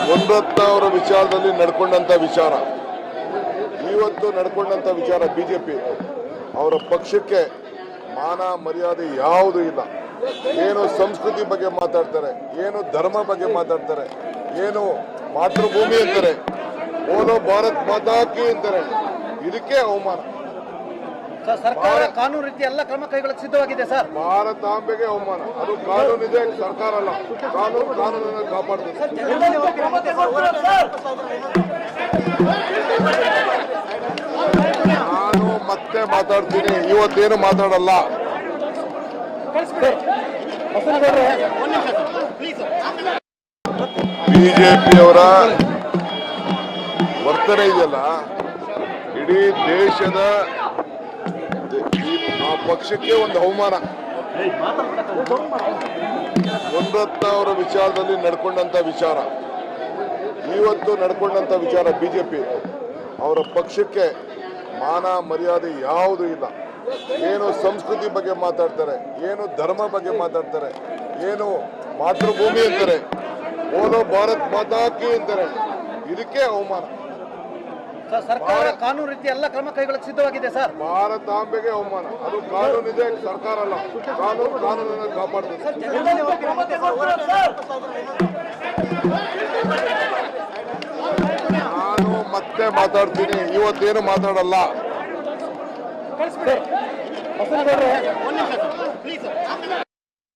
ಮುನರತ್ನ ಅವರ ವಿಚಾರದಲ್ಲಿ ನಡ್ಕೊಂಡಂತ ವಿಚಾರ, ಇವತ್ತು ನಡ್ಕೊಂಡಂತ ವಿಚಾರ, ಬಿಜೆಪಿ ಅವರ ಪಕ್ಷಕ್ಕೆ ಮಾನ ಮರ್ಯಾದೆ ಯಾವುದೂ ಇಲ್ಲ. ಏನು ಸಂಸ್ಕೃತಿ ಬಗ್ಗೆ ಮಾತಾಡ್ತಾರೆ, ಏನು ಧರ್ಮ ಬಗ್ಗೆ ಮಾತಾಡ್ತಾರೆ, ಏನು ಮಾತೃಭೂಮಿ ಅಂತಾರೆ, ಓನೋ ಭಾರತ್ ಮಾತಾ ಕಿ ಅಂತಾರೆ. ಇದಕ್ಕೆ ಅವಮಾನ. ಸರ್ಕಾರ ಕಾನೂನು ರೀತಿ ಎಲ್ಲ ಕ್ರಮ ಕೈಗೊಳ್ಳಕ್ಕೆ ಸಿದ್ಧವಾಗಿದೆ ಸರ್. ಭಾರತಾಂಬೆಗೆ ಅವಮಾನ. ಅದು ಕಾನೂನಿದೆ, ಸರ್ಕಾರ ಅಲ್ಲ. ಕಾನೂನನ್ನು ಕಾಪಾಡಬೇಕು. ನಾನು ಮತ್ತೆ ಮಾತಾಡ್ತೀನಿ, ಇವತ್ತೇನು ಮಾತಾಡಲ್ಲ. ಬಿಜೆಪಿಯವರ ವರ್ತನೆ ಇದೆಯಲ್ಲ, ಇಡೀ ದೇಶದ ಆ ಪಕ್ಷಕ್ಕೆ ಒಂದು ಅವಮಾನ. ಮುನರತ್ನ ಅವರ ವಿಚಾರದಲ್ಲಿ ನಡ್ಕೊಂಡಂತ ವಿಚಾರ, ಇವತ್ತು ನಡ್ಕೊಂಡಂತ ವಿಚಾರ, ಬಿಜೆಪಿ ಅವರ ಪಕ್ಷಕ್ಕೆ ಮಾನ ಮರ್ಯಾದೆ ಯಾವುದೂ ಇಲ್ಲ. ಏನು ಸಂಸ್ಕೃತಿ ಬಗ್ಗೆ ಮಾತಾಡ್ತಾರೆ, ಏನು ಧರ್ಮ ಬಗ್ಗೆ ಮಾತಾಡ್ತಾರೆ, ಏನು ಮಾತೃಭೂಮಿ ಅಂತಾರೆ, ಓನೋ ಭಾರತ್ ಮಾತಾ ಕಿ ಅಂತಾರೆ. ಇದಕ್ಕೆ ಅವಮಾನ. ಸರ್ಕಾರ ಕಾನೂನು ರೀತಿ ಎಲ್ಲ ಕ್ರಮ ಕೈಗೊಳ್ಳಕ್ಕೆ ಸಿದ್ಧವಾಗಿದೆ ಸರ್. ಭಾರತಾಂಬೆಗೆ ಅವಮಾನ. ಅದು ಕಾನೂನಿದೆ, ಸರ್ಕಾರ ಅಲ್ಲ. ಕಾನೂನನ್ನು ಕಾಪಾಡಬೇಕು. ನಾನು ಮತ್ತೆ ಮಾತಾಡ್ತೀನಿ, ಇವತ್ತೇನು ಮಾತಾಡಲ್ಲ.